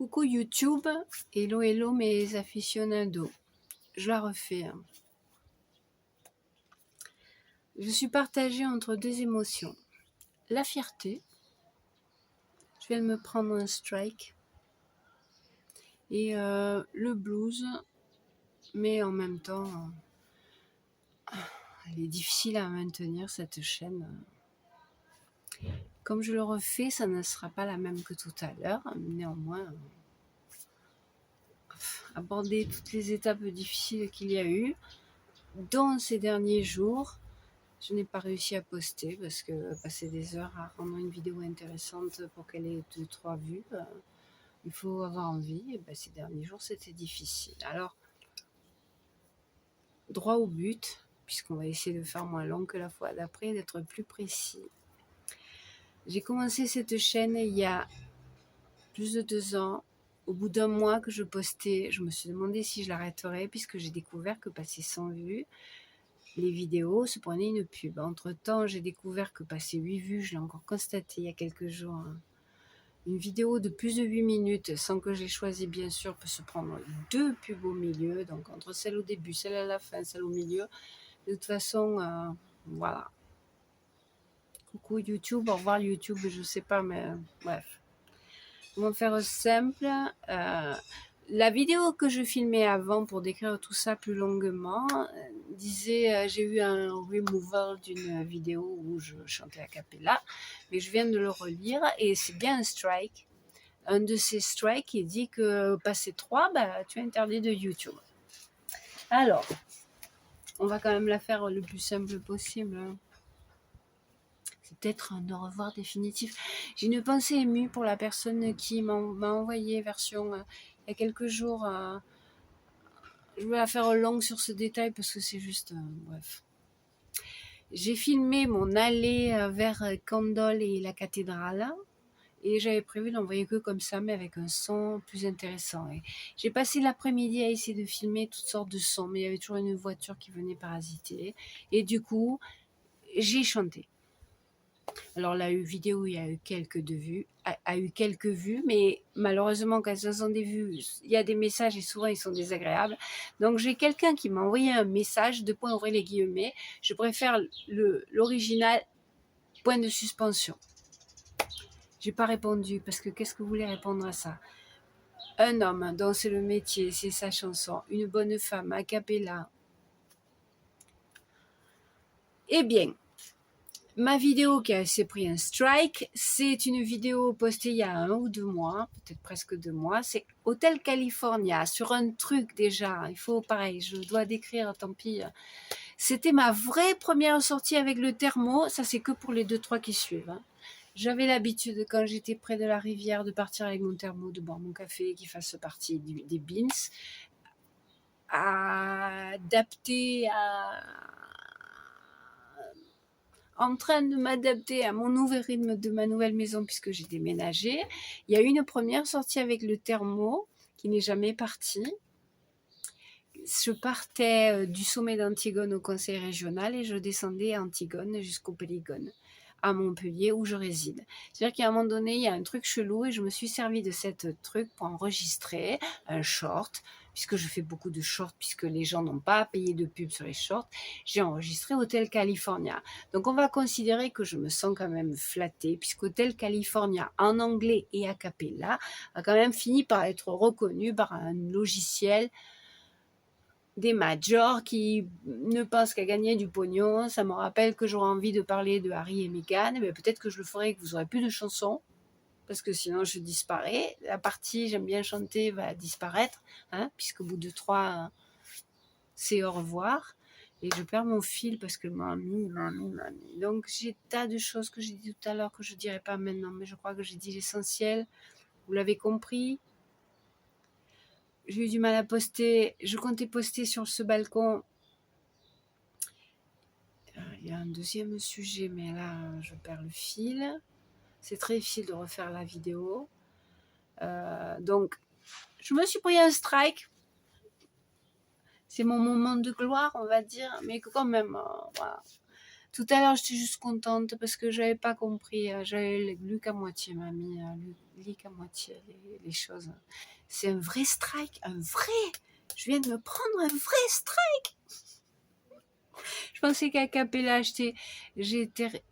Coucou YouTube, hello hello mes aficionados, je la refais. Je suis partagée entre deux émotions. La fierté, je viens de me prendre un strike, et le blues, mais en même temps, elle est difficile à maintenir cette chaîne. Comme je le refais, ça ne sera pas la même que tout à l'heure, néanmoins, aborder toutes les étapes difficiles qu'il y a eu, dans ces derniers jours. Je n'ai pas réussi à poster parce que passer des heures à rendre une vidéo intéressante pour qu'elle ait 2-3 vues, il faut avoir envie. Et ces derniers jours, c'était difficile. Alors, droit au but, puisqu'on va essayer de faire moins long que la fois d'après, d'être plus précis. J'ai commencé cette chaîne il y a plus de 2 ans. Au bout d'un mois que je postais, je me suis demandé si je l'arrêterais, puisque j'ai découvert que passer 100 vues, les vidéos se prenaient une pub. Entre temps, j'ai découvert que passer 8 vues, je l'ai encore constaté il y a quelques jours, une vidéo de plus de 8 minutes, sans que j'ai choisi bien sûr, peut se prendre 2 pubs au milieu, donc entre celle au début, celle à la fin, celle au milieu. De toute façon, voilà. Coucou YouTube, au revoir YouTube, je sais pas, mais bref. On va faire simple. La vidéo que je filmais avant pour décrire tout ça plus longuement disait j'ai eu un removal d'une vidéo où je chantais a cappella, mais je viens de le relire et c'est bien un strike. Un de ces strikes qui dit que passé 3, tu es interdit de YouTube. Alors, on va quand même la faire le plus simple possible. C'est peut-être un au revoir définitif. J'ai une pensée émue pour la personne qui m'a envoyé version il y a quelques jours. Je vais la faire longue sur ce détail parce que c'est juste... bref. J'ai filmé mon allée vers Candolle et la cathédrale. Et j'avais prévu d'envoyer que comme ça, mais avec un son plus intéressant. Et j'ai passé l'après-midi à essayer de filmer toutes sortes de sons, mais il y avait toujours une voiture qui venait parasiter. Et du coup, j'ai chanté. Alors la vidéo, il y a eu quelques vues, mais malheureusement quand elles sont des vues, il y a des messages et souvent ils sont désagréables. Donc j'ai quelqu'un qui m'a envoyé un message, ouvrez les guillemets, je préfère l'original, point de suspension. J'ai pas répondu parce que qu'est-ce que vous voulez répondre à ça? Un homme dont c'est le métier, c'est sa chanson, une bonne femme, a cappella. Eh bien, ma vidéo qui s'est pris un strike, c'est une vidéo postée il y a 1 ou 2 mois, peut-être presque 2 mois. C'est Hotel California, sur un truc déjà. Il faut, pareil, je dois décrire, tant pis. C'était ma vraie première sortie avec le thermo. Ça, c'est que pour les 2-3 qui suivent. J'avais l'habitude, quand j'étais près de la rivière, de partir avec mon thermo, de boire mon café, qui fasse partie des beans, adapté en train de m'adapter à mon nouvel rythme de ma nouvelle maison puisque j'ai déménagé. Il y a eu une première sortie avec le thermo qui n'est jamais parti. Je partais du sommet d'Antigone au conseil régional et je descendais à Antigone jusqu'au Polygone, à Montpellier où je réside. C'est-à-dire qu'à un moment donné, il y a un truc chelou et je me suis servi de cette truc pour enregistrer un short, puisque je fais beaucoup de shorts, puisque les gens n'ont pas à payer de pub sur les shorts. J'ai enregistré Hotel California. Donc on va considérer que je me sens quand même flattée, puisque Hotel California en anglais et a cappella a quand même fini par être reconnu par un logiciel des majors qui ne pensent qu'à gagner du pognon. Ça me rappelle que j'aurais envie de parler de Harry et Meghan. Mais peut-être que je le ferai et que vous n'aurez plus de chansons, parce que sinon je disparais. La partie j'aime bien chanter va disparaître, puisqu'au bout de 3, c'est au revoir. Et je perds mon fil parce que mamie. Donc j'ai tas de choses que j'ai dit tout à l'heure que je ne dirai pas maintenant, mais je crois que j'ai dit l'essentiel. Vous l'avez compris. J'ai eu du mal à poster. Je comptais poster sur ce balcon. Il y a un deuxième sujet, mais là, je perds le fil. C'est très difficile de refaire la vidéo. Donc, je me suis pris un strike. C'est mon moment de gloire, on va dire. Mais quand même, voilà. Tout à l'heure, j'étais juste contente parce que j'avais pas compris. J'avais lu qu'à moitié, mamie. Lu qu'à moitié les choses. C'est un vrai strike, un vrai. Je viens de me prendre un vrai strike. Je pensais qu'à Capella, j'étais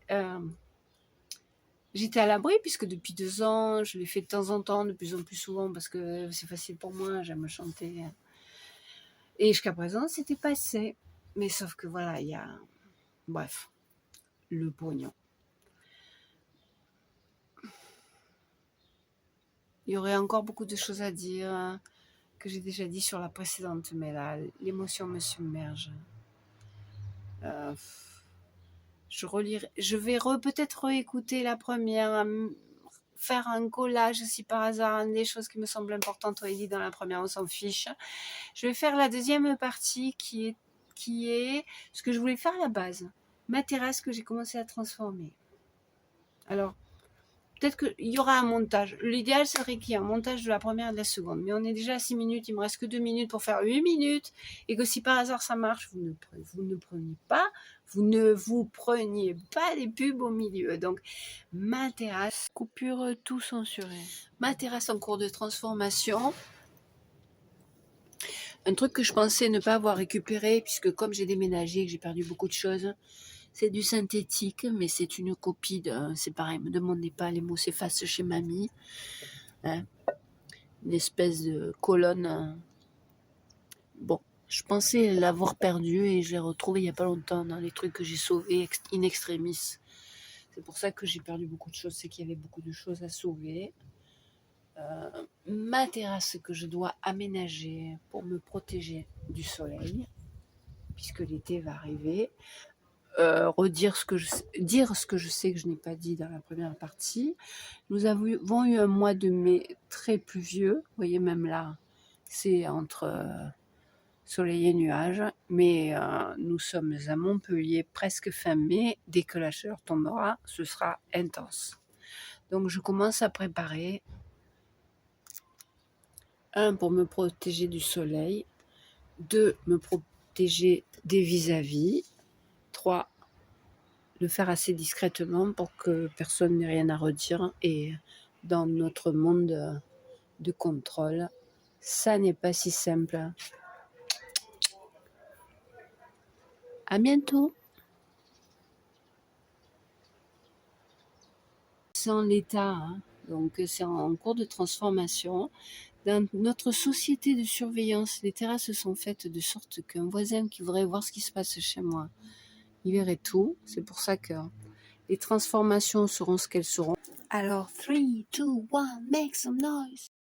à l'abri, puisque depuis 2 ans, je l'ai fait de temps en temps, de plus en plus souvent, parce que c'est facile pour moi, j'aime chanter. Et jusqu'à présent, c'était passé. Mais sauf que voilà, il y a... Bref, le pognon. Il y aurait encore beaucoup de choses à dire que j'ai déjà dit sur la précédente, mais là, l'émotion me submerge. Je vais peut-être réécouter la première, faire un collage si par hasard, des choses qui me semblent importantes ont été dites dans la première, on s'en fiche. Je vais faire la deuxième partie qui est ce que je voulais faire à la base, ma terrasse que j'ai commencé à transformer. Alors, peut-être qu'il y aura un montage. L'idéal serait qu'il y ait un montage de la première et de la seconde. Mais on est déjà à 6 minutes, il me reste que 2 minutes pour faire 8 minutes. Et que si par hasard ça marche, vous ne vous preniez pas les pubs au milieu. Donc, ma terrasse, Coupure tout censuré. ma terrasse en cours de transformation. Un truc que je pensais ne pas avoir récupéré, puisque comme j'ai déménagé, que j'ai perdu beaucoup de choses, c'est du synthétique, mais c'est une copie c'est pareil, me demandez pas, les mots s'effacent chez mamie. Hein, une espèce de colonne. Bon, je pensais l'avoir perdu et je l'ai retrouvé il y a pas longtemps dans les trucs que j'ai sauvés in extremis. C'est pour ça que j'ai perdu beaucoup de choses, c'est qu'il y avait beaucoup de choses à sauver. Ma terrasse que je dois aménager pour me protéger du soleil, puisque l'été va arriver. Dire ce que je sais que je n'ai pas dit dans la première partie. Nous avons eu un mois de mai très pluvieux. Vous voyez, même là, c'est entre soleil et nuages. Mais nous sommes à Montpellier, presque fin mai. Dès que la chaleur tombera, ce sera intense. Donc, je commence à préparer. 1, pour me protéger du soleil. 2, me protéger des vis-à-vis. 3, le faire assez discrètement pour que personne n'ait rien à redire. Et dans notre monde de contrôle, ça n'est pas si simple. À bientôt. C'est en l'état, hein, donc c'est en cours de transformation. Dans notre société de surveillance, les terrasses sont faites de sorte qu'un voisin qui voudrait voir ce qui se passe chez moi, il verrait tout. C'est pour ça que les transformations seront ce qu'elles seront. Alors, 3, 2, 1, make some noise.